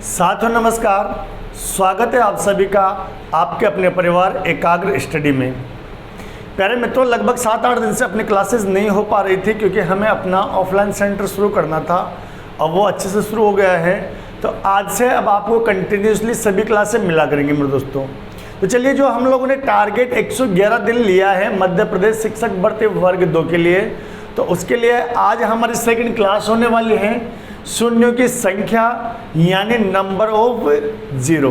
साथियों नमस्कार, स्वागत है आप सभी का आपके अपने परिवार एकाग्र स्टडी में। प्यारे मित्रों, लगभग 7-8 दिन से अपनी क्लासेस नहीं हो पा रही थी क्योंकि हमें अपना ऑफलाइन सेंटर शुरू करना था। अब वो अच्छे से शुरू हो गया है, तो आज से अब आपको कंटिन्यूसली सभी क्लासेस मिला करेंगे मेरे दोस्तों। तो चलिए, जो हम लोगों ने टारगेट 111 दिन लिया है मध्य प्रदेश शिक्षक भर्ती वर्ग 2 के लिए, तो उसके लिए आज हमारी सेकंड क्लास होने वाली है शून्यों की संख्या यानी नंबर ऑफ जीरो।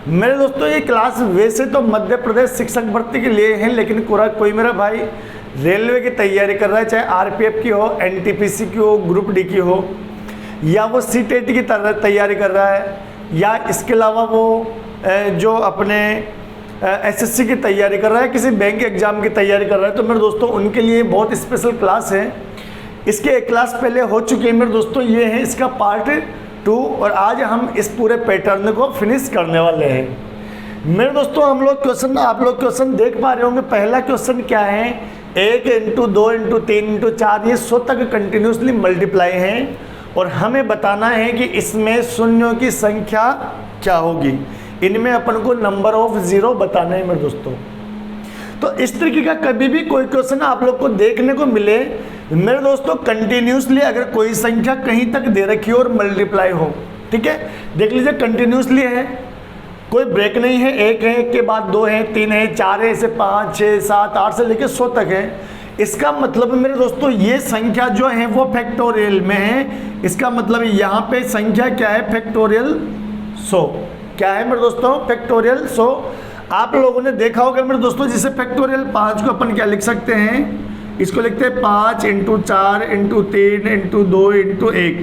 मेरे दोस्तों, ये क्लास वैसे तो मध्य प्रदेश शिक्षक भर्ती के लिए है, लेकिन कोई मेरा भाई रेलवे की तैयारी कर रहा है, चाहे आरपीएफ की हो, एनटीपीसी की हो, ग्रुप डी की हो, या वो सीटेट की तैयारी कर रहा है, या इसके अलावा वो जो अपने एसएससी की तैयारी कर रहा है, किसी बैंक एग्जाम की तैयारी कर रहा है, तो मेरे दोस्तों उनके लिए बहुत स्पेशल क्लास है। इसके एक क्लास पहले हो चुकी है मेरे दोस्तों, ये है इसका पार्ट 2, और आज हम इस पूरे पैटर्न को फिनिश करने वाले हैं। मेरे दोस्तों, आप लोग क्वेश्चन देख पा रहे होंगे। पहला क्वेश्चन क्या है, 1 × 2 × 3 × 4 ये 100 तक कंटिन्यूसली मल्टीप्लाई हैं, और हमें बताना है कि इसमें शून्यों की संख्या क्या होगी। इनमें अपन को नंबर ऑफ जीरो बताना है मेरे दोस्तों। तो इस तरीके का कभी भी कोई क्वेश्चन आप लोग को देखने को मिले मेरे दोस्तों, कंटिन्यूसली अगर कोई संख्या कहीं तक दे रखी हो और मल्टीप्लाई हो, ठीक है, देख लीजिए कंटिन्यूसली है, कोई ब्रेक नहीं है, 1 है, 1 के बाद 2 है, 3 है, 4 है, ऐसे 5, 6, 7, 8 से लेकर 100 तक है। इसका मतलब मेरे दोस्तों ये संख्या जो है वो फैक्टोरियल में है। इसका मतलब यहाँ पे संख्या क्या है, फैक्टोरियल 100। क्या है मेरे दोस्तों, फैक्टोरियल 100। आप लोगों ने देखा होगा मेरे दोस्तों, जिसे फैक्टोरियल 5 को अपन क्या लिख सकते हैं, इसको लिखते हैं 5 × 4 × 3 × 2 × 1।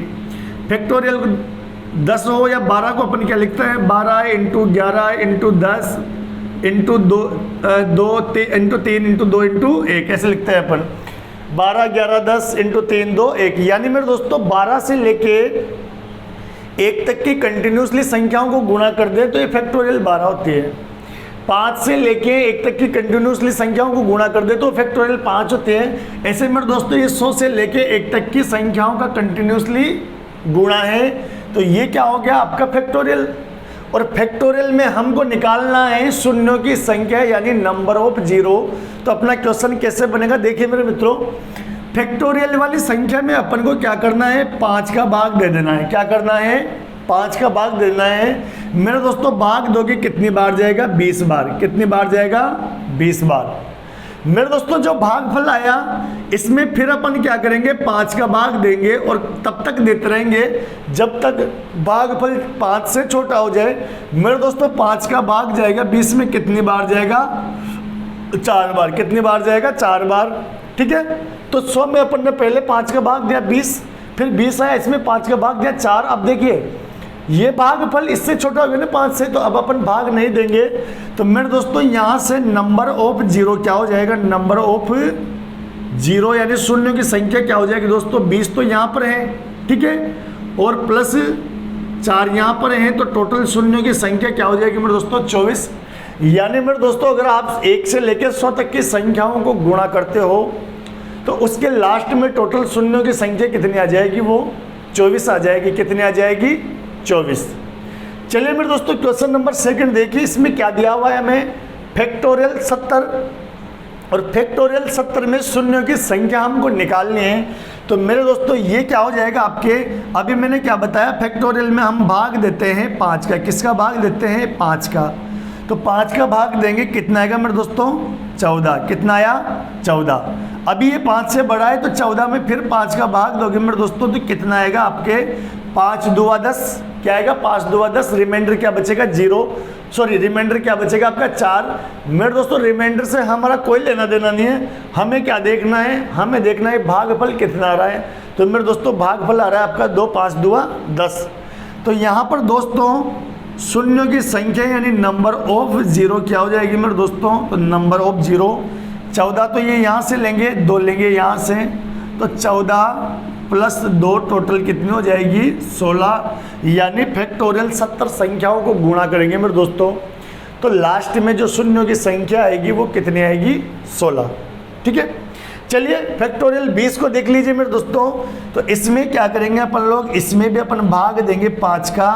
फैक्टोरियल 10 हो या 12 को अपन क्या लिखते हैं, 12 × 11 × 10 × 2 × 3 × 2 × 1, ऐसे लिखते हैं अपन। 12 11 10 × 3 2 1, यानी मेरे दोस्तों 12 से लेके 1 तक की कंटिन्यूसली संख्याओं को गुणा कर दें तो ये फैक्टोरियल 12 होती है। 5 से लेके 1 तक की कंटिन्यूसली संख्याओं को गुणा कर दे तो फैक्टोरियल 5 होते हैं। ऐसे मेरे दोस्तों ये 100 से लेके 1 तक की संख्याओं का कंटिन्यूसली गुणा है, तो ये क्या हो गया आपका फैक्टोरियल। और फैक्टोरियल में हमको निकालना है शून्यों की संख्या यानी नंबर ऑफ जीरो। तो अपना क्वेश्चन कैसे बनेगा, देखिए मेरे मित्रों, फैक्टोरियल वाली संख्या में अपन को क्या करना है, 5 का भाग दे देना है। क्या करना है, 5 का भाग देना है। मेरे दोस्तों भाग दोगे कितनी बार जाएगा, 20 बार। कितनी बार जाएगा, 20 बार। मेरे दोस्तों जो भागफल आया इसमें फिर अपन क्या करेंगे, 5 का भाग देंगे और तब तक देते रहेंगे जब तक भागफल 5 से छोटा हो जाए। मेरे दोस्तों 5 का भाग जाएगा 20 में, कितनी बार जाएगा, 4 बार। कितनी बार जाएगा, 4 बार। ठीक है, तो 100 में अपन ने पहले 5 का भाग दिया 20, फिर 20 आया, इसमें 5 का भाग दिया 4। अब देखिए ये भागफल इससे छोटा हो गया ना 5 से, तो अब अपन भाग नहीं देंगे। तो मेरे दोस्तों यहाँ से नंबर ऑफ जीरो क्या हो जाएगा, नंबर ऑफ जीरो यानी शून्यों की संख्या क्या हो जाएगी दोस्तों, 20 तो यहाँ पर है, ठीक है, और प्लस 4 यहाँ पर है, तो टोटल शून्यों की संख्या क्या हो जाएगी मेरे दोस्तों, 24। यानी मेरे दोस्तों अगर आप 1 से लेकर 100 तक की संख्याओं को गुणा करते हो तो उसके लास्ट में टोटल शून्यों की संख्या कितनी आ जाएगी, वो 24 आ जाएगी। कितनी आ जाएगी, 24। चलिए मेरे दोस्तों क्वेश्चन नंबर 2 देखिए, इसमें क्या दिया हुआ है हमें, फैक्टोरियल 70, और फैक्टोरियल 70 में शून्यों की संख्या हमको निकालनी है। तो मेरे दोस्तों ये क्या हो जाएगा आपके, अभी मैंने क्या बताया, फैक्टोरियल में हम भाग देते हैं 5 का। किसका भाग देते हैं, 5 का। तो 5 का भाग देंगे, कितना आएगा मेरे दोस्तों, 14। कितना आया, 14। अभी ये 5 से बड़ा है तो 14 में फिर 5 का भाग दोगे मेरे दोस्तों तो कितना आएगा आपके, 5 दूआ 10। क्या आएगा, 5 दूआ 10। रिमाइंडर क्या बचेगा, 0। सॉरी, रिमाइंडर क्या बचेगा आपका, 4। मेरे दोस्तों रिमाइंडर से हमारा कोई लेना देना नहीं है, हमें क्या देखना है, हमें देखना है भागफल कितना आ रहा है। तो मेरे दोस्तों भागफल आ रहा है आपका 2, 5 दूआ 10। तो यहाँ पर दोस्तों शून्यों की संख्या यानी नंबर ऑफ जीरो क्या हो जाएगी मेरे दोस्तों, तो नंबर ऑफ जीरो 14, तो ये यहाँ से लेंगे, 2 लेंगे यहाँ से, तो 14 प्लस 2 टोटल कितनी हो जाएगी, 16। यानी फैक्टोरियल 70 संख्याओं को गुणा करेंगे मेरे दोस्तों, तो लास्ट में जो शून्यों की संख्या आएगी वो कितनी आएगी, 16। ठीक है, चलिए फैक्टोरियल 20 को देख लीजिए मेरे दोस्तों। तो इसमें क्या करेंगे अपन लोग, इसमें भी अपन भाग देंगे 5 का,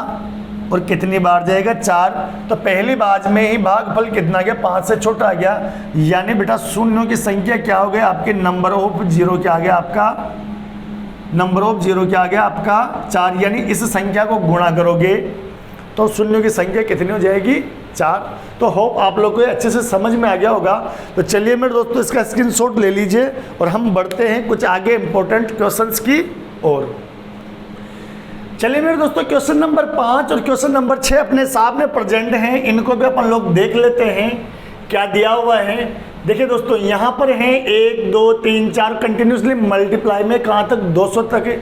और कितनी बार जाएगा 4। तो पहली बार में ही भागफल कितना गया 5 से छोटा आ गया, यानी बेटा शून्यों की संख्या क्या हो गई आपके नंबर ऑफ जीरो क्या आ गया आपका नंबर ऑफ जीरो क्या आ गया आपका 4। यानी इस संख्या को गुणा करोगे तो शून्यों की संख्या कितनी हो जाएगी 4। तो होप आप लोग को ये अच्छे से समझ में आ गया होगा। तो चलिए मेरे दोस्तों इसका स्क्रीनशॉट ले लीजिए और हम बढ़ते हैं कुछ आगे इंपॉर्टेंट क्वेश्चंस की ओर। चलिए मेरे दोस्तों क्वेश्चन नंबर 5 और क्वेश्चन नंबर 6 अपने सामने प्रेजेंट हैं, इनको भी अपन लोग देख लेते हैं क्या दिया हुआ है। देखिए दोस्तों यहाँ पर है 1 2 3 4 कंटिन्यूसली मल्टीप्लाई में कहाँ तक 200 तक,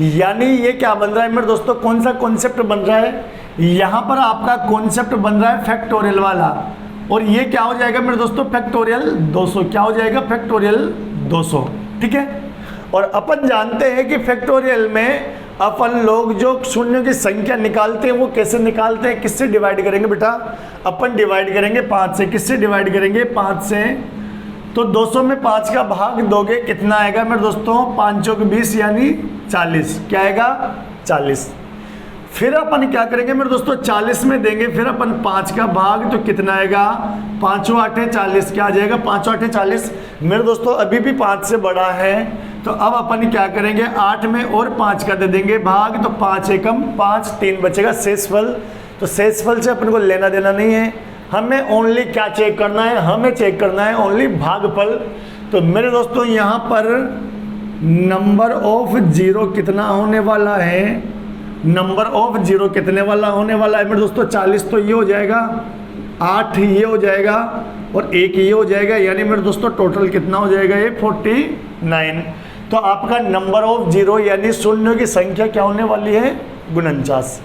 यानी ये क्या बन रहा है मेरे दोस्तों कौन सा कॉन्सेप्ट बन रहा है, यहाँ पर आपका कॉन्सेप्ट बन रहा है फैक्टोरियल वाला, और ये क्या हो जाएगा मेरे दोस्तों फैक्टोरियल 200, क्या हो जाएगा फैक्टोरियल 200, ठीक है। और अपन जानते हैं कि फैक्टोरियल में अपन लोग जो शून्यों की संख्या निकालते हैं वो कैसे निकालते हैं, किससे डिवाइड करेंगे बेटा, अपन डिवाइड करेंगे 5 से। किससे डिवाइड करेंगे 5 से। तो 200 में 5 का भाग दोगे कितना आएगा मेरे दोस्तों 5 चौक 20 यानी 40, क्या आएगा 40। फिर अपन क्या करेंगे मेरे दोस्तों 40 में देंगे, फिर अपन 5 का भाग तो कितना आएगा 5 8 40, क्या आ जाएगा 5 8 40। मेरे दोस्तों अभी भी 5 से बड़ा है, तो अब अपन क्या करेंगे 8 में और 5 का दे देंगे भाग, तो 5 एकम 5 3 बचेगा शेषफल। तो शेषफल से अपन को लेना देना नहीं है, हमें ओनली क्या चेक करना है, हमें चेक करना है ओनली भागफल। तो मेरे दोस्तों यहाँ पर नंबर ऑफ जीरो कितना होने वाला है, नंबर ऑफ जीरो कितने वाला होने वाला है मेरे दोस्तों 40, तो ये हो जाएगा 8 ये हो जाएगा और 1 ये हो जाएगा, यानी मेरे दोस्तों टोटल कितना हो जाएगा ये 49। तो आपका नंबर ऑफ जीरो यानी शून्यों की संख्या क्या होने वाली है 49।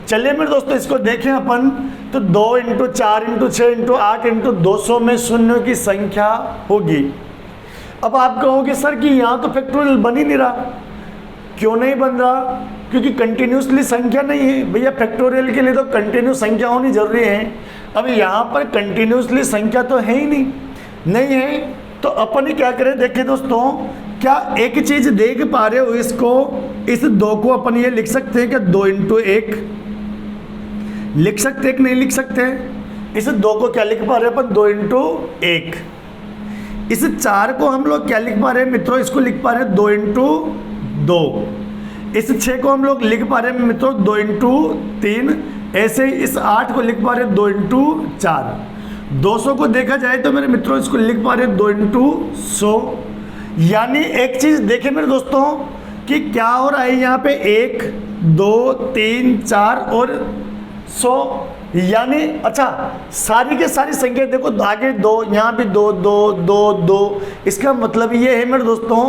चलिए मेरे दोस्तों इसको देखें अपन, तो 2 × 4 × 6 × 8 × 200 में शून्यों की संख्या होगी। अब आप कहोगे सर कि यहाँ तो फैक्टोरियल बन ही नहीं रहा, क्यों नहीं बन रहा, क्योंकि कंटिन्यूसली संख्या नहीं है भैया, फैक्टोरियल के लिए तो कंटिन्यूस संख्या होनी जरूरी है। अब यहाँ पर कंटिन्यूसली संख्या तो है ही नहीं है, तो अपन ही क्या करें, देखिए दोस्तों क्या एक चीज देख पा रहे हो, इसको इस 2 को अपन ये लिख सकते हैं क्या 2 × 1 लिख सकते हैं कि नहीं लिख सकते, इस 2 को क्या लिख पा रहे हैं अपन 2 × 1। इस 4 को हम लोग क्या लिख पा रहे हैं मित्रों, इसको लिख पा रहे हैं 2 × 2। इस 6 को हम लोग लिख पा रहे हैं मित्रों 2 × 3। ऐसे ही इस 8 को लिख पा रहे हैं 2 × 4। 200 को देखा जाए तो मेरे मित्रों इसको लिख पा रहे हैं 2 × 100। यानी एक चीज देखें मेरे दोस्तों कि क्या हो रहा है यहाँ पे 1 2 3 4 और 100, यानी अच्छा सारी के सारी संख्या देखो आगे 2, यहाँ भी 2 2 2 2। इसका मतलब ये है मेरे दोस्तों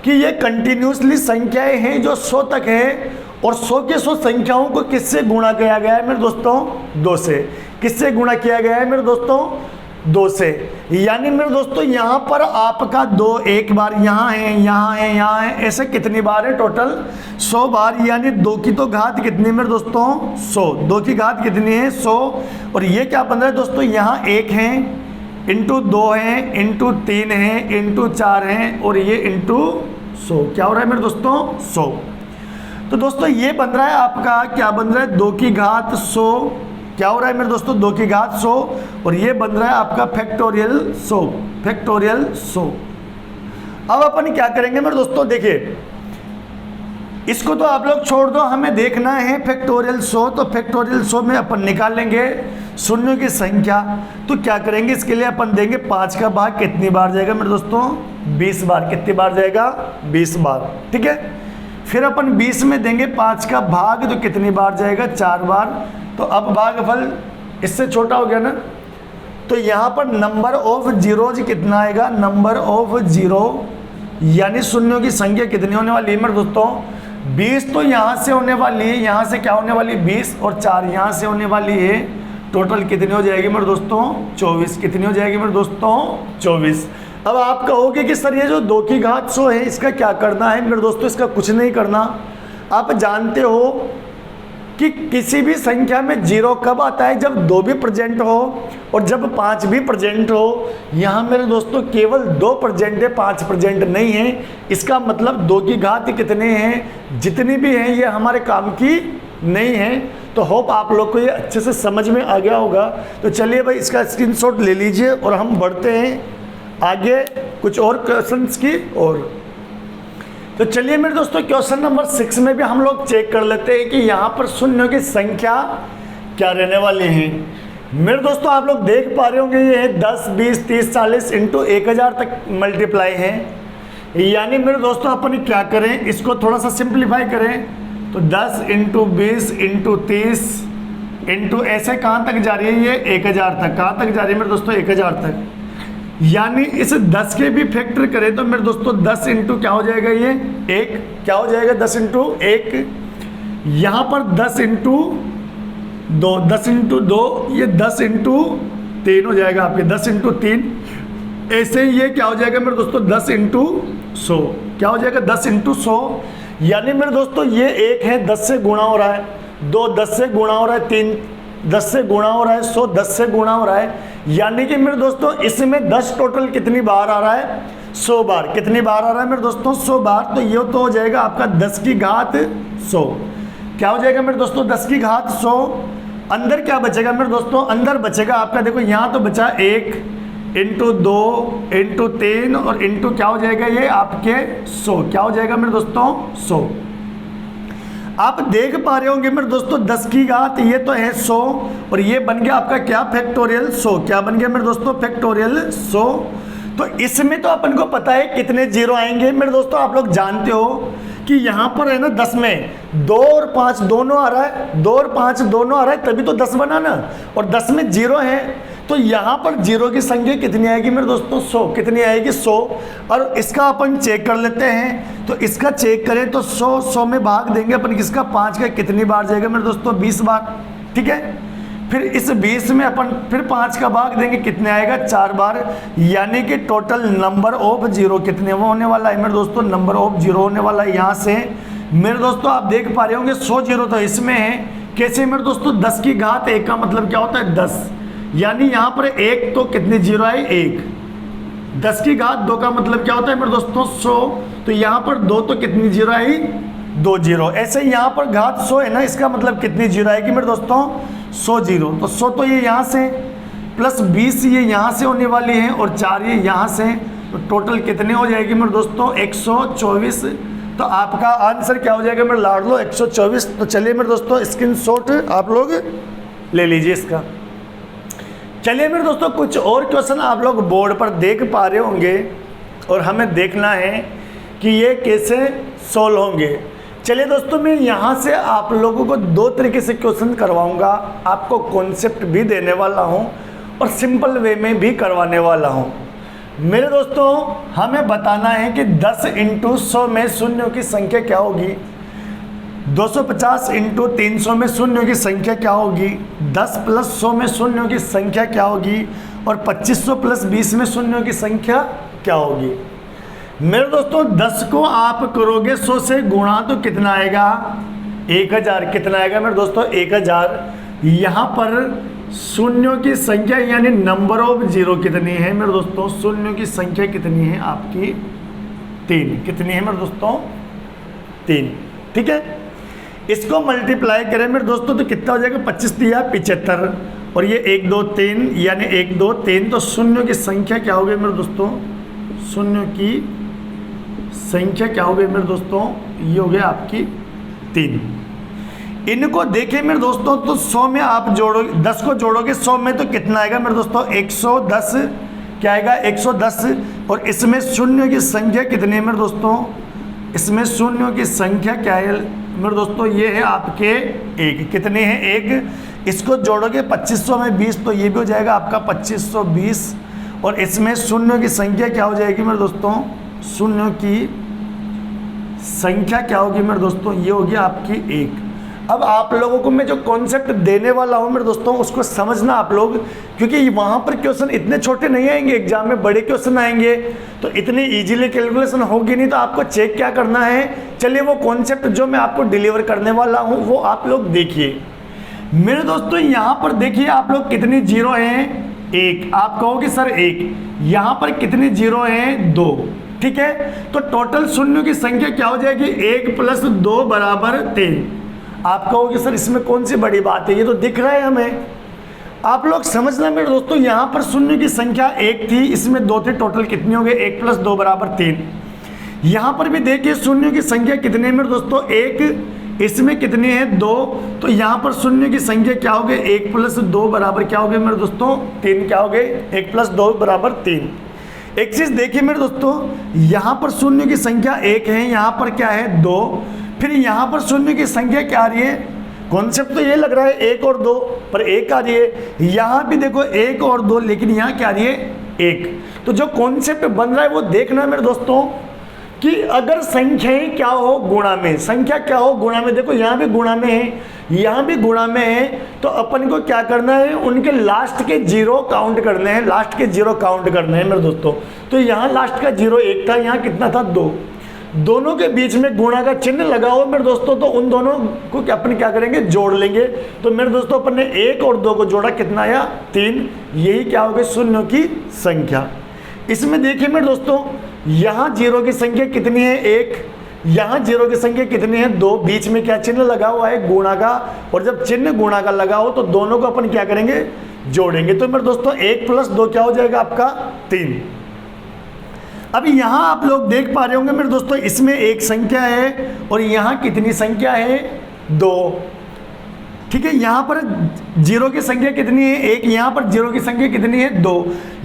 कि ये कंटिन्यूसली संख्याएं हैं जो 100 तक है, और 100 के 100 संख्याओं को किससे गुणा किया गया है मेरे दोस्तों 2 से। किससे गुणा किया गया है मेरे दोस्तों 2 से। यानी मेरे दोस्तों यहाँ पर आपका 2 एक बार यहाँ है, यहाँ है, यहाँ है, ऐसे कितनी बार है टोटल 100 बार, यानी 2 की तो घात कितनी है मेरे दोस्तों 100, 2 की घात कितनी है 100। और ये क्या बन रहा है दोस्तों, यहाँ 1 है इंटू 2 है इंटू 3 है इंटू 4 है और ये इंटू 100, क्या हो रहा है मेरे दोस्तों 100। तो दोस्तों ये बन रहा है आपका क्या बन रहा है 2 की घात 100, क्या हो रहा है मेरे दोस्तों 2 की घात 100, और ये बन रहा है आपका फैक्टोरियल 100, फैक्टोरियल 100। अब अपन क्या करेंगे मेरे दोस्तों, देखिए इसको तो आप लोग छोड़ दो, हमें देखना है फैक्टोरियल 100। तो फैक्टोरियल 100 में अपन निकालेंगे शून्यों की संख्या। तो क्या करेंगे, इसके लिए अपन देंगे 5 का भाग कितनी बार जाएगा मेरे दोस्तों 20 बार, कितनी बार जाएगा 20 बार, ठीक है। फिर अपन 20 में देंगे 5 का भाग, तो कितनी बार जाएगा 4 बार। तो अब भागफल इससे छोटा हो गया ना, तो यहाँ पर नंबर ऑफ जीरोज कितना आएगा, नंबर ऑफ जीरो यानी शून्यों की संख्या कितनी होने वाली है मेरे दोस्तों 20। तो यहाँ से होने वाली है, यहाँ से क्या होने वाली है 20 और 4 यहाँ से होने वाली है, टोटल कितनी हो जाएगी मेरे दोस्तों 24। कितनी हो जाएगी मेरे दोस्तों 24। अब आप कहोगे कि सर ये जो 2 की घात 100 है इसका क्या करना है मेरे दोस्तों, इसका कुछ नहीं करना। आप जानते हो कि किसी भी संख्या में जीरो कब आता है, जब 2 भी प्रेजेंट हो और जब 5 भी प्रेजेंट हो। यहाँ मेरे दोस्तों केवल 2 प्रेजेंट है, 5 प्रेजेंट नहीं है। इसका मतलब 2 की घात कितने हैं, जितनी भी हैं ये हमारे काम की नहीं है। तो तो होप आप लोग को ये अच्छे से समझ में आ गया होगा। तो चलिए भाई इसका स्क्रीनशॉट ले लीजिए और हम बढ़ते हैं आगे कुछ और क्वेश्चंस की ओर। तो चलिए मेरे दोस्तों क्वेश्चन नंबर 6 में भी हम लोग चेक कर लेते हैं कि यहाँ पर शून्यों की संख्या क्या रहने वाली है। मेरे दोस्तों आप लोग देख पा रहे होंगे ये 10, 20, 30, 40 इंटू 1000 तक मल्टीप्लाई है। यानी मेरे दोस्तों अपन क्या करें, इसको थोड़ा सा सिंप्लीफाई करें तो 10 इंटू 20 इंटू 30 इंटू ऐसे कहाँ तक जा रही है, ये 1000 तक। कहाँ तक जा रही है मेरे दोस्तों, 1000 तक। यानी इस 10 के भी फैक्टर करें तो मेरे दोस्तों 10 इंटू क्या हो जाएगा, ये 1 क्या हो जाएगा, 10 इंटू 1। यहाँ पर 10 इंटू 2, 10 इंटू 2 ये 10 इंटू 3 हो जाएगा आपके, 10 इंटू 3। ऐसे ही ये क्या हो जाएगा मेरे दोस्तों 10 इंटू 100, क्या हो जाएगा 10 इंटू 100। यानी मेरे दोस्तों ये 1 है 10 से गुणा हो रहा है, 2 10 से गुणा हो रहा है, 3 10 से गुणा हो रहा है, 100 10 से गुणा हो रहा है। यानी कि मेरे दोस्तों इसमें 10 टोटल कितनी बार आ रहा है, 100 बार। कितनी बार आ रहा है मेरे दोस्तों, 100 बार। तो ये तो हो जाएगा आपका 10 की घात 100। क्या हो जाएगा मेरे दोस्तों 10 की घात 100। अंदर क्या बचेगा मेरे दोस्तों, अंदर बचेगा आपका, देखो यहाँ तो बचा 1 इंटू 2 इंटू 3 और इंटू क्या हो जाएगा ये आपके 100। क्या हो जाएगा मेरे दोस्तों 100। आप देख पा रहे होंगे मेरे दोस्तों 10 की घात ये तो है 100 और ये बन गया आपका क्या, फैक्टोरियल 100। क्या बन गया मेरे दोस्तों, फैक्टोरियल 100। तो इसमें तो अपन को पता है कितने जीरो आएंगे मेरे दोस्तों। आप लोग जानते हो कि यहाँ पर है ना 10 में 2 और 5 दोनों आ रहा है, 2 और 5 दोनों आ रहा है, तभी तो 10 बना ना। और 10 में जीरो है तो यहाँ पर जीरो की संख्या कितनी आएगी मेरे दोस्तों, 100। कितनी आएगी 100। और इसका अपन चेक कर लेते हैं। तो इसका चेक करें तो 100 में भाग देंगे अपन किसका, 5 का। कितनी बार जाएगा मेरे दोस्तों, 20 बार। ठीक है, फिर इस 20 में अपन फिर 5 का भाग देंगे, कितने आएगा, 4 बार। यानी कि टोटल नंबर ऑफ जीरो कितने वो होने वाला है मेरे दोस्तों, नंबर ऑफ जीरो होने वाला है। यहाँ से मेरे दोस्तों आप देख पा रहे होंगे 100 जीरो तो इसमें है। कैसे मेरे दोस्तों, 10 की घात 1 का मतलब क्या होता है 10। यानी यहाँ पर 1 तो कितनी जीरो आई, 1। 10 की घात 2 का मतलब क्या होता है मेरे दोस्तों 100। तो यहाँ पर 2 तो कितनी जीरो आई, 2 जीरो। ऐसे यहाँ पर घात 100 है ना, इसका मतलब कितनी जीरो आएगी मेरे दोस्तों, 100 जीरो। तो 100 तो ये यहाँ से प्लस 20 ये यहाँ से होने वाली है और 4 ये यहाँ से। तो टोटल कितने हो जाएगी मेरे दोस्तों, 124। तो आपका आंसर क्या हो जाएगा मेरे लाडलो, 124। तो चलिए मेरे दोस्तों स्क्रीनशॉट आप लोग ले लीजिए इसका। चलिए मेरे दोस्तों कुछ और क्वेश्चन आप लोग बोर्ड पर देख पा रहे होंगे और हमें देखना है कि ये कैसे सॉल्व होंगे। चलिए दोस्तों मैं यहाँ से आप लोगों को 2 तरीके से क्वेश्चन करवाऊंगा। आपको कॉन्सेप्ट भी देने वाला हूँ और सिंपल वे में भी करवाने वाला हूँ। मेरे दोस्तों हमें बताना है कि 10 इंटू 100 में शून्यों की संख्या क्या होगी, 250 इंटू 300 में शून्यों की संख्या क्या होगी, 10 प्लस 100 में शून्यों की संख्या क्या होगी और 2500 प्लस 20 में शून्यों की संख्या क्या होगी। मेरे दोस्तों 10 को आप करोगे 100 से गुणा तो कितना आएगा, 1000। कितना आएगा मेरे दोस्तों, 1000। यहाँ पर शून्यों की संख्या यानी नंबर ऑफ जीरो कितनी है मेरे दोस्तों, शून्यों की संख्या कितनी है आपकी, 3। कितनी है मेरे दोस्तों, 3। ठीक है, इसको मल्टीप्लाई करें मेरे दोस्तों तो कितना हो जाएगा, 25 दिया 75 और ये 1 2 3 यानी 1 2 3। तो शून्यों की संख्या क्या हो गई मेरे दोस्तों, शून्यों की संख्या क्या हो गई मेरे दोस्तों, ये हो गया आपकी 3। इनको देखिए मेरे दोस्तों तो 100 में आप जोड़ोगे, 10 को जोड़ोगे 100 में तो कितना आएगा मेरे दोस्तों, 110। क्या आएगा, 110। और इसमें शून्यों की संख्या कितनी है मेरे दोस्तों, इसमें शून्यों की संख्या क्या है मेरे दोस्तों, ये है आपके 1। कितने हैं, 1। इसको जोड़ोगे 2500 में 20 तो ये भी हो जाएगा आपका 2520। और इसमें शून्यों की संख्या क्या हो जाएगी मेरे दोस्तों, शून्यों की संख्या क्या होगी मेरे दोस्तों, ये होगी आपकी 1। अब आप लोगों को मैं जो कॉन्सेप्ट देने वाला हूँ मेरे दोस्तों उसको समझना आप लोग, क्योंकि वहाँ पर क्वेश्चन इतने छोटे नहीं आएंगे, एग्जाम में बड़े क्वेश्चन आएंगे तो इतनी इजीली कैलकुलेशन होगी नहीं। तो आपको चेक क्या करना है, चलिए वो कॉन्सेप्ट जो मैं आपको डिलीवर करने वाला हूँ वो आप लोग देखिए। मेरे दोस्तों यहाँ पर देखिए आप लोग कितनी जीरो हैं, 1। आप कहोगे सर 1, यहाँ पर कितनी जीरो हैं, 2। ठीक है, तो टोटल शून्यों की संख्या क्या हो जाएगी, 1 प्लस 2 बराबर 3। आप कहोगे सर इसमें कौन सी बड़ी बात है, ये तो दिख रहा है हमें। आप लोग समझना मेरे दोस्तों, यहाँ पर शून्य की संख्या 1 थी, इसमें 2 थे, टोटल कितने हो गए 1 + 2 = 3। यहाँ पर भी देखिए शून्य की संख्या कितने हैं मेरे दोस्तों 1, इसमें कितने हैं 2, तो यहाँ पर शून्य की संख्या क्या हो गए 1 + 2 बराबर क्या हो गए मेरे दोस्तों 3, क्या हो गए 1 + 2 = 3। एक चीज़ देखिए मेरे दोस्तों, यहाँ पर शून्य की संख्या 1 है, यहाँ पर क्या है 2, फिर यहाँ पर शून्य की संख्या क्या आ रही है, कॉन्सेप्ट तो ये लग रहा है 1 और 2 पर 1 आ रही है, यहाँ भी देखो 1 और 2 लेकिन यहाँ क्या आ रही है 1। तो जो कॉन्सेप्ट बन रहा है वो देखना मेरे दोस्तों कि अगर संख्याएं क्या हो गुणा में, संख्या क्या हो गुणा में, देखो यहाँ भी गुणा में है, यहाँ भी गुणा में है, तो अपन को क्या करना है उनके लास्ट के 0 काउंट करने हैं, लास्ट के 0 काउंट करने हैं मेरे दोस्तों। तो यहाँ लास्ट का 0 1 था, यहाँ कितना था 2, दोनों के बीच में गुणा का चिन्ह लगा हो मेरे दोस्तों, तो उन दोनों को अपन क्या करेंगे जोड़ लेंगे। तो मेरे दोस्तों अपन ने 1 और 2 को जोड़ा, कितना आया 3, यही क्या हो गई शून्यों की संख्या। इसमें देखिए मेरे दोस्तों यहाँ 0 की संख्या कितनी है 1, यहाँ 0 की संख्या कितनी है 2, बीच में क्या चिन्ह लगा हुआ है गुणा का, और जब चिन्ह गुणा का लगा हो तो दोनों को अपन क्या करेंगे जोड़ेंगे। तो मेरे दोस्तों 1 + 2 क्या हो जाएगा आपका 3। अभी यहाँ आप लोग देख पा रहे होंगे मेरे दोस्तों, इसमें एक संख्या है और यहाँ कितनी संख्या है 2, ठीक है। यहाँ पर 0 की संख्या कितनी है 1, यहाँ पर 0 की संख्या कितनी है 2,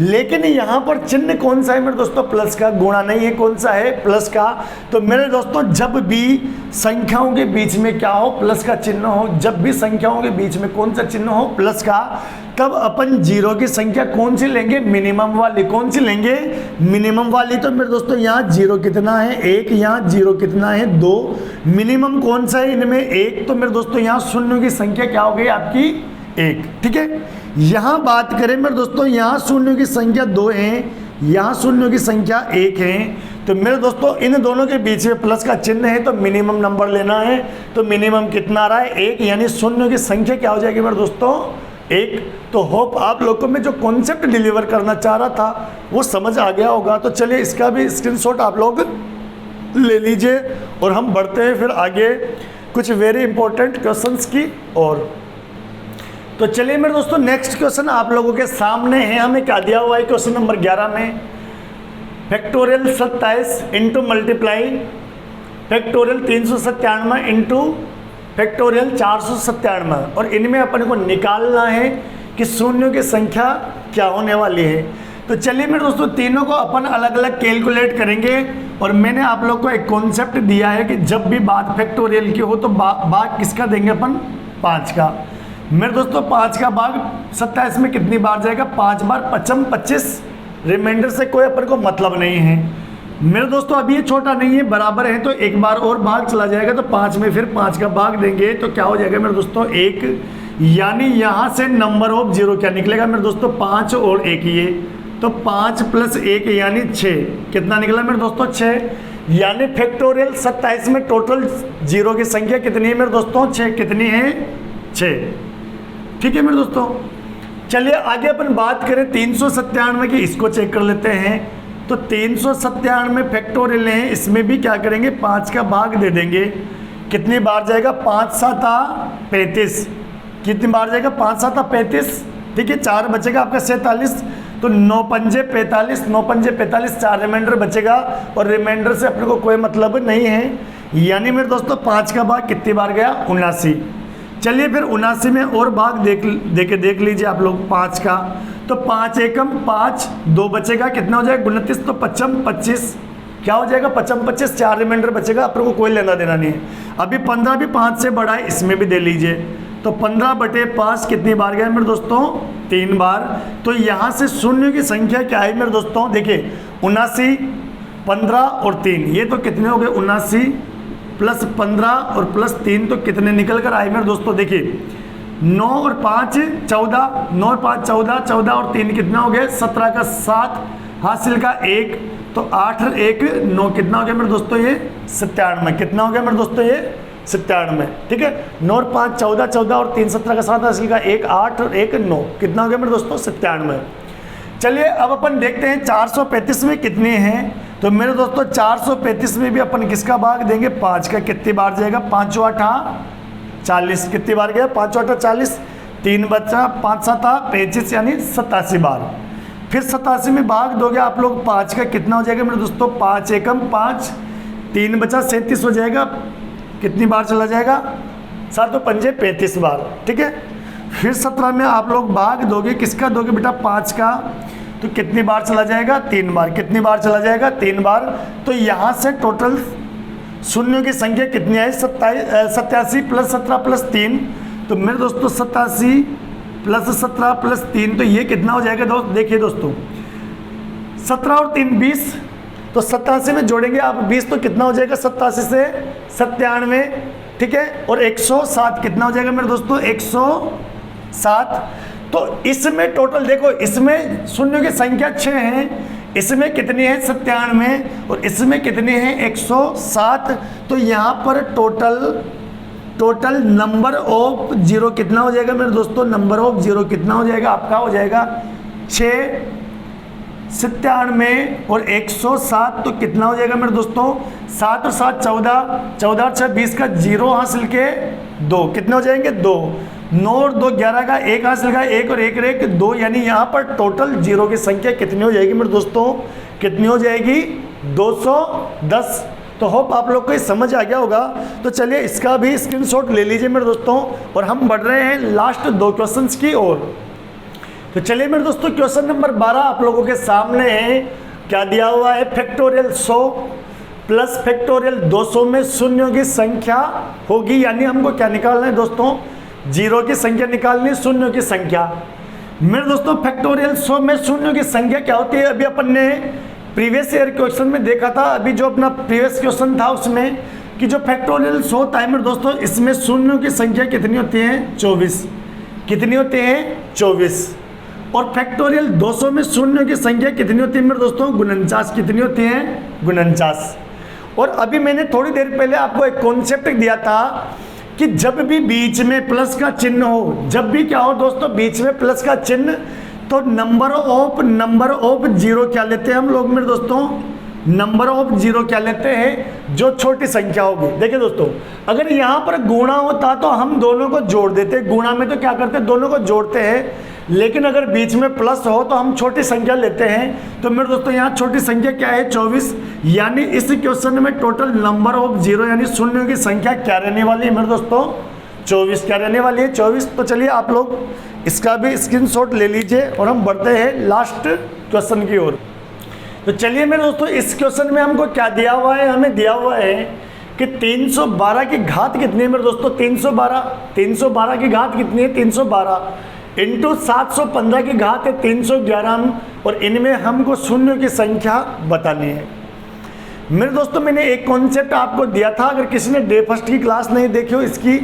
लेकिन यहाँ पर चिन्ह कौन सा है मेरे दोस्तों प्लस का, गुणा नहीं है, कौन सा है प्लस का। तो मेरे दोस्तों जब भी संख्याओं के बीच में क्या हो प्लस का चिन्ह हो, जब भी संख्याओं के बीच में कौन सा चिन्ह हो प्लस का, तब अपन 0 की संख्या कौन सी लेंगे मिनिमम वाली, कौन सी लेंगे मिनिमम वाली। तो मेरे दोस्तों यहाँ 0 कितना है 1, यहाँ 0 कितना है 2, मिनिमम कौन सा है इनमें 1, तो मेरे दोस्तों यहाँ शून्यों की संख्या क्या हो गई आपकी 1, ठीक है। यहाँ बात करें मेरे दोस्तों, यहाँ शून्यों की संख्या 2 है, यहाँ शून्यों की संख्या 1 है, तो मेरे दोस्तों इन दोनों के बीच में प्लस का चिन्ह है, तो मिनिमम नंबर लेना है। तो मिनिमम कितना आ रहा है 1, यानी शून्यों की संख्या क्या हो जाएगी मेरे दोस्तों 1। तो होप आप लोग को मैं जो कॉन्सेप्ट डिलीवर करना चाह रहा था वो समझ आ गया होगा। तो चलिए इसका भी स्क्रीनशॉट आप लोग ले लीजिए और हम बढ़ते हैं फिर आगे कुछ वेरी इंपॉर्टेंट क्वेश्चंस की ओर। तो चलिए मेरे दोस्तों नेक्स्ट क्वेश्चन आप लोगों के सामने है, हमें क्या दिया हुआ है क्वेश्चन नंबर 11 में, factorial 27 into multiply factorial 397 into factorial 497, और इनमें अपन को निकालना है कि शून्यों की संख्या क्या होने वाली है। तो चलिए मेरे दोस्तों तीनों को अपन अलग अलग कैलकुलेट करेंगे, और मैंने आप लोग को एक कॉन्सेप्ट दिया है कि जब भी बात फैक्टोरियल की हो तो भाग किसका देंगे अपन 5 का। मेरे दोस्तों 5 का भाग 27 में कितनी बार जाएगा 5 बार, 5 25, रिमाइंडर से कोई अपन को मतलब नहीं है मेरे दोस्तों। अभी ये छोटा नहीं है, बराबर है, तो एक बार और भाग चला जाएगा, तो 5 में फिर 5 का भाग देंगे तो क्या हो जाएगा मेरे दोस्तों 1, यानी यहाँ से नंबर ऑफ 0 क्या निकलेगा मेरे दोस्तों 5 और 1 ये, तो 5 + 1 यानी 6, कितना निकला मेरे दोस्तों 6, यानी फैक्टोरियल 27 में टोटल 0 की संख्या कितनी है मेरे दोस्तों 6, कितनी है 6, ठीक है मेरे दोस्तों। चलिए आगे अपन बात करें 397 की, इसको चेक कर लेते हैं। तो 397 फैक्टोरियल है, इसमें भी क्या करेंगे 5 का भाग दे देंगे, कितनी बार जाएगा 5 7 35, कितनी बार जाएगा 5 7 35, ठीक है। 4 बचेगा आपका 47, तो 9 पंजे 45, 9 पंजे 45, 4 रिमाइंडर बचेगा, और रिमाइंडर से अपने को कोई मतलब नहीं है, यानी मेरे दोस्तों 5 का भाग कितनी बार गया 79। चलिए फिर 79 में और भाग देख लीजिए आप लोग 5 का, तो 5 एकम 5, 2 बचेगा, कितना हो जाएगा 29, तो 5 25 क्या हो जाएगा 5 25, 4 रिमाइंडर बचेगा, अपने को कोई लेना देना नहीं है। अभी 15 भी 5 से बड़ा है, इसमें भी दे लीजिए, तो 15/5 कितनी बार गया मेरे दोस्तों 3 बार। तो यहाँ से शून्य की संख्या क्या है मेरे दोस्तों, देखिए 79, 15 और 3, ये तो कितने हो गए 79 + 15 और +3, तो कितने निकल कर आए मेरे दोस्तों, देखिए 9 और 5 14, 9 और 5 14, 14 और 3 कितना हो गया 17 का 7, हासिल का 1, तो 8 और 1 9, कितना हो गया मेरे दोस्तों ये 97, कितना हो गया मेरे दोस्तों ये 97, ठीक है। 9 और 5 14, 14 और 3 17 का 7, हासिल का 1, 8 और 1 9, कितना हो गया मेरे दोस्तों 97। चलिए अब अपन देखते हैं 435 में कितने हैं। तो मेरे दोस्तों 435 में भी अपन किसका भाग देंगे 5 का, कितनी बार जाएगा 5 8 40। कितनी बार गया? 5 8 40, 3 बचा, 5 7 35 यानी 87 बार। फिर 87 में भाग दोगे आप लोग 5 का, कितना हो जाएगा मेरे दोस्तों? 5 एकम 5, 3 बचा 37 हो जाएगा। कितनी बार चला जाएगा? 7 पंजे 35 बार। ठीक है। फिर 17 में आप लोग भाग दोगे, किसका दोगे बेटा? 5 का, तो कितनी बार चला जाएगा? 3 बार। कितनी बार चला जाएगा? 3 बार। तो यहाँ से टोटल शून्यों की संख्या कितनी है? 87 प्लस 17 प्लस 3। तो मेरे दोस्तों 87 प्लस 17 प्लस 3, तो ये कितना हो जाएगा दोस्त? देखिए दोस्तों, 17 और 3 20, तो 87 में जोड़ेंगे आप 20 तो कितना हो जाएगा? 87 से 97। ठीक है। और 107 कितना हो जाएगा मेरे दोस्तों? 107। तो इसमें टोटल देखो, इसमें शून्यों की संख्या 6 है, इसमें कितनी है? 97, और इसमें कितनी है? 107। तो यहाँ पर टोटल नंबर ऑफ जीरो कितना हो जाएगा मेरे दोस्तों? नंबर ऑफ जीरो कितना हो जाएगा आपका? हो जाएगा 6, 97 और 107। तो कितना हो जाएगा मेरे दोस्तों? 7 और 7 14, 14 और 6 20 का 0 हासिल के 2, कितने हो जाएंगे? 2। 9 और 2 11 का 1 हासिल का 1 और 1 1 2, यानी यहाँ पर टोटल जीरो की संख्या कितनी हो जाएगी मेरे दोस्तों? कितनी हो जाएगी? 210। तो होप आप लोग को ये समझ आ गया होगा। तो चलिए इसका भी स्क्रीनशॉट ले लीजिए मेरे दोस्तों, और हम बढ़ रहे हैं लास्ट 2 क्वेश्चंस की ओर। तो चलिए मेरे दोस्तों, क्वेश्चन नंबर 12 आप लोगों के सामने है। क्या दिया हुआ है? फैक्टोरियल 100 प्लस फैक्टोरियल 200 में शून्यों की संख्या होगी, यानी हमको क्या निकालना है दोस्तों? जीरो की संख्या निकालनी है, शून्यों की संख्या। मेरे दोस्तों फैक्टोरियल 100 में शून्यों की संख्या क्या होती है? अभी अपन ने प्रीवियस ईयर क्वेश्चन में देखा था, अभी जो अपना प्रीवियस क्वेश्चन था उसमें कि जो फैक्टोरियल 100 होता है मेरे दोस्तों, इसमें शून्यों की संख्या कितनी होती है? 24। कितनी होती है? 24। और फैक्टोरियल 200 में शून्यों की संख्या कितनी होती है मेरे दोस्तों? 49। कितनी होती है? 49। और अभी मैंने थोड़ी देर पहले आपको एक कॉन्सेप्ट दिया था कि जब भी बीच में प्लस का चिन्ह हो, जब भी क्या हो दोस्तों? बीच में प्लस का चिन्ह, तो नंबर ऑफ जीरो क्या लेते हैं हम लोग मेरे दोस्तों? नंबर ऑफ जीरो क्या लेते हैं? जो छोटी संख्या होगी। देखिए दोस्तों, अगर यहाँ पर गुणा होता तो हम दोनों को जोड़ देते, गुणा में तो क्या करते हैं? दोनों को जोड़ते हैं। लेकिन अगर बीच में प्लस हो तो हम छोटी संख्या लेते हैं। तो मेरे दोस्तों यहाँ छोटी संख्या क्या है? 24। यानी इस क्वेश्चन में टोटल नंबर ऑफ जीरो यानी शून्यों की संख्या क्या रहने वाली है मेरे दोस्तों? 24। क्या रहने वाली है? 24। तो चलिए आप लोग इसका भी स्क्रीनशॉट ले लीजिए, और हम बढ़ते हैं लास्ट क्वेश्चन की ओर। तो चलिए मेरे दोस्तों, इस क्वेश्चन में हमको क्या दिया हुआ है? हमें दिया हुआ है कि 312 की घात कितनी है मेरे दोस्तों? 312 की घात कितनी है? 312 इंटू 715 की घात है 311, और इनमें हमको शून्यों की संख्या बतानी है। मेरे दोस्तों मैंने एक कॉन्सेप्ट आपको दिया था, अगर किसी ने डे फर्स्ट की क्लास नहीं देखी हो, इसकी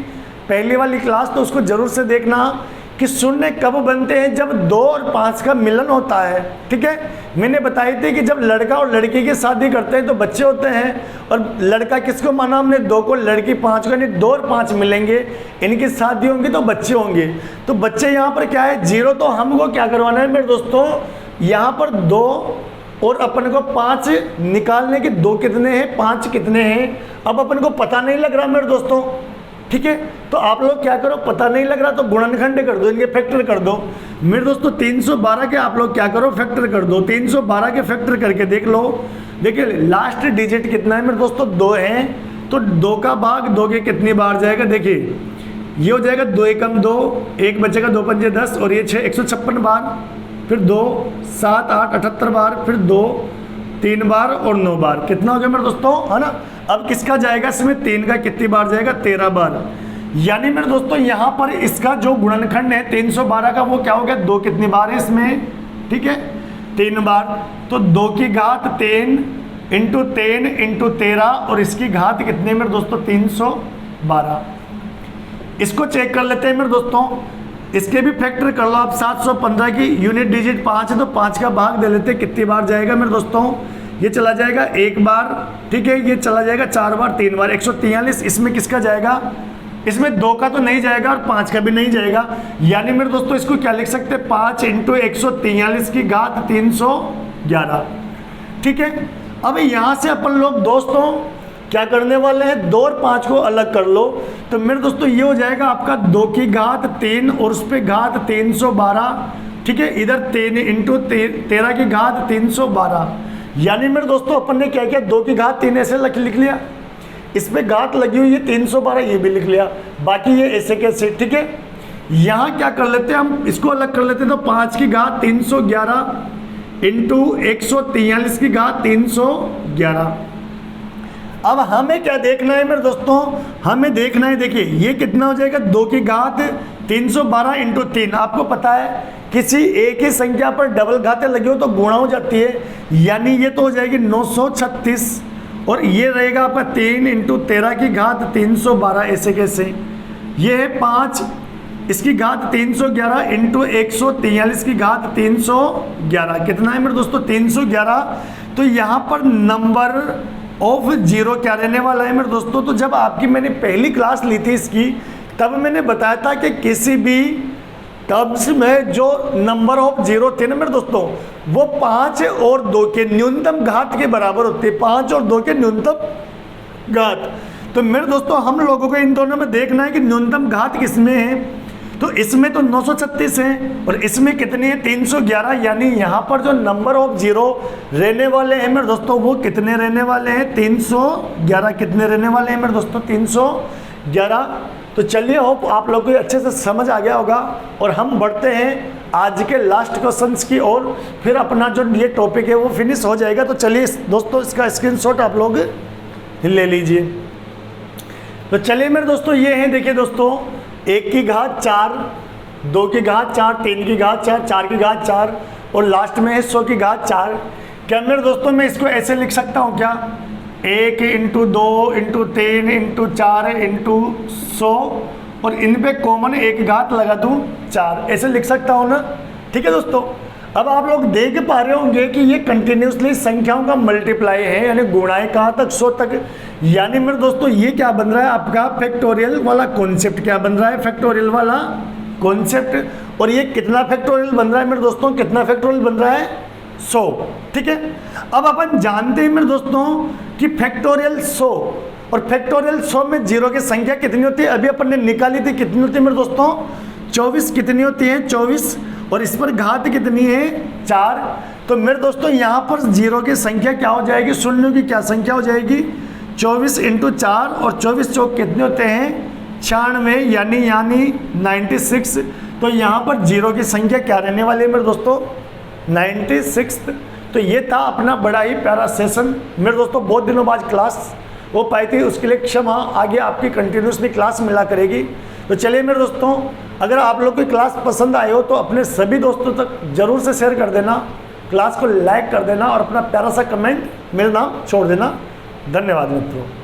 पहली वाली क्लास, तो उसको जरूर से देखना कि शून्य कब बनते हैं? जब 2 और 5 का मिलन होता है। ठीक है। मैंने बताई थी कि जब लड़का और लड़की की शादी करते हैं तो बच्चे होते हैं, और लड़का किसको माना हमने? 2 को, लड़की 5 को, यानी 2 और 5 मिलेंगे, इनकी शादी होंगी तो बच्चे होंगे। तो बच्चे यहाँ पर क्या है? 0। तो हमको क्या करवाना है मेरे दोस्तों? यहाँ पर 2 और अपन को 5 निकालने के, 2 कितने हैं? 5 कितने हैं? अब अपन को पता नहीं लग रहा मेरे दोस्तों। ठीक है। तो आप लोग क्या करो? पता नहीं लग रहा तो गुणनखंड कर दो, इनके फैक्टर कर दो। मेरे दोस्तों 312 के आप लोग क्या करो? फैक्टर कर दो। 312 के फैक्टर करके देख लो। देखिए लास्ट डिजिट कितना है मेरे दोस्तों? 2 है। तो 2 का भाग 2 के कितनी बार जाएगा? देखिए ये हो जाएगा 2 एकम 2, 1 बचेगा 2 पंजे 10, और ये 6 156 बार, फिर 2 7 8 78 बार, फिर 2 3 बार और 9 बार। कितना हो गया मेरे दोस्तों? है ना। अब किसका जाएगा इसमें? 3 का कितनी बार जाएगा? 13 बार। यानी मेरे दोस्तों यहाँ पर इसका जो गुणनखंड है 312 का, वो क्या हो गया? 2 कितनी बार है इसमें? ठीक है, 3 बार। तो 2 की घात 3 इंटू 3 इंटू 13, और इसकी घात कितनी है मेरे दोस्तों? 312। इसको चेक कर लेते हैं मेरे दोस्तों, इसके भी फैक्टर कर लो आप। 715 की यूनिट डिजिट 5 है, तो 5 का भाग दे लेते हैं, कितनी बार जाएगा मेरे दोस्तों? ये चला जाएगा 1 बार। ठीक है, ये चला जाएगा 4 बार, 3 बार, 143। इसमें किसका जाएगा? इसमें 2 का तो नहीं जाएगा और 5 का भी नहीं जाएगा। यानी मेरे दोस्तों इसको क्या लिख सकते हैं? 5 इंटू 143 की घात 311। ठीक है। अब यहाँ से अपन लोग दोस्तों क्या करने वाले हैं, 2 और 5 को अलग कर लो। तो मेरे दोस्तों ये हो जाएगा आपका 2 की घात 3 और उस पर घात 312, ठीक है। इधर 3 इंटू 13 की घात 312, यानी मेरे दोस्तों अपन ने क्या किया, 2 की घात 3 ऐसे लिख लिया, इस पे घात लगी हुई है 312, ये भी लिख लिया, बाकी ये ऐसे कैसे, ठीक है। यहाँ क्या कर लेते हैं हम, इसको अलग कर लेते हैं। तो 5 की घात 311 इंटू 143 की घात 311। अब हमें क्या देखना है मेरे दोस्तों, हमें देखना है, देखिए ये कितना हो जाएगा, 2 की घात 312 इंटू 3। आपको पता है किसी एक ही संख्या पर डबल घातें लगी हो तो गुणा हो जाती है, यानी ये तो हो जाएगी 936 और ये रहेगा आपका 3 इंटू 13 की घात 312, ऐसे कैसे, ये है 5 इसकी घात 311 इंटू 143 की घात 311, कितना है मेरे दोस्तों 311। तो यहाँ पर नंबर ऑफ जीरो क्या रहने वाला है मेरे दोस्तों, तो जब आपकी मैंने पहली क्लास ली थी इसकी, तब मैंने बताया था कि किसी भी टर्म्स में जो नंबर ऑफ जीरो थे ना मेरे दोस्तों, वो 5 और 2 के न्यूनतम घात के बराबर होते हैं, 5 और 2 के न्यूनतम घात। तो मेरे दोस्तों हम लोगों को इन दोनों में देखना है कि न्यूनतम घात किसमें है, तो इसमें तो 936 है और इसमें कितनी है 311, यानी यहाँ पर जो नंबर ऑफ जीरो रहने वाले हैं मेरे दोस्तों वो कितने रहने वाले हैं 311, कितने रहने वाले हैं मेरे दोस्तों 311। तो चलिए होप आप लोग को अच्छे से समझ आ गया होगा और हम बढ़ते हैं आज के लास्ट क्वेश्चंस की ओर, फिर अपना जो ये टॉपिक है वो फिनिश हो जाएगा। तो चलिए दोस्तों इसका स्क्रीनशॉट आप लोग ले लीजिए। तो चलिए मेरे दोस्तों ये हैं, देखिए दोस्तों 1 की घात 4, 2 की घात 4, 3 की घात 4, 4 की घात 4 और लास्ट में है 100 की घात 4। क्या मेरे दोस्तों मैं इसको ऐसे लिख सकता हूँ क्या, 1 इंटू 2 इंटू 3 इंटू 4 इंटू 100 और इन पे कॉमन एक घात लगा दूँ 4, ऐसे लिख सकता हूँ ना, ठीक है दोस्तों। अब आप लोग देख पा रहे होंगे कि ये कंटिन्यूसली संख्याओं का मल्टीप्लाई है, यानी गुणाएं कहाँ तक 100 तक, यानी मेरे दोस्तों ये क्या बन रहा है आपका फैक्टोरियल वाला कॉन्सेप्ट, क्या बन रहा है फैक्टोरियल वाला कॉन्सेप्ट। और ये कितना फैक्टोरियल बन रहा है मेरे दोस्तों, कितना फैक्टोरियल बन रहा है 100, ठीक है। अब अपन जानते हैं मेरे दोस्तों कि फैक्टोरियल 100 और फैक्टोरियल 100 में जीरो की संख्या कितनी होती है, अभी अपन ने निकाली थी, कितनी होती है मेरे दोस्तों 24, कितनी होती है 24 और इस पर घात कितनी है 4। तो मेरे दोस्तों यहाँ पर जीरो की संख्या क्या हो जाएगी, शून्यों की क्या संख्या हो जाएगी 24 इंटू 4 और 24 चौक कितने होते हैं 96, यानी 96। तो यहाँ पर जीरो की संख्या क्या रहने वाली है मेरे दोस्तों 96। तो ये था अपना बड़ा ही प्यारा सेशन मेरे दोस्तों, बहुत दिनों बाद क्लास हो पाई थी, उसके लिए क्षमा, आगे आपकी कंटिन्यूसली क्लास मिला करेगी। तो चलिए मेरे दोस्तों, अगर आप लोग की क्लास पसंद आए हो तो अपने सभी दोस्तों तक जरूर से शेयर कर देना, क्लास को लाइक कर देना और अपना प्यारा सा कमेंट मेरे नाम छोड़ देना। धन्यवाद मित्रों।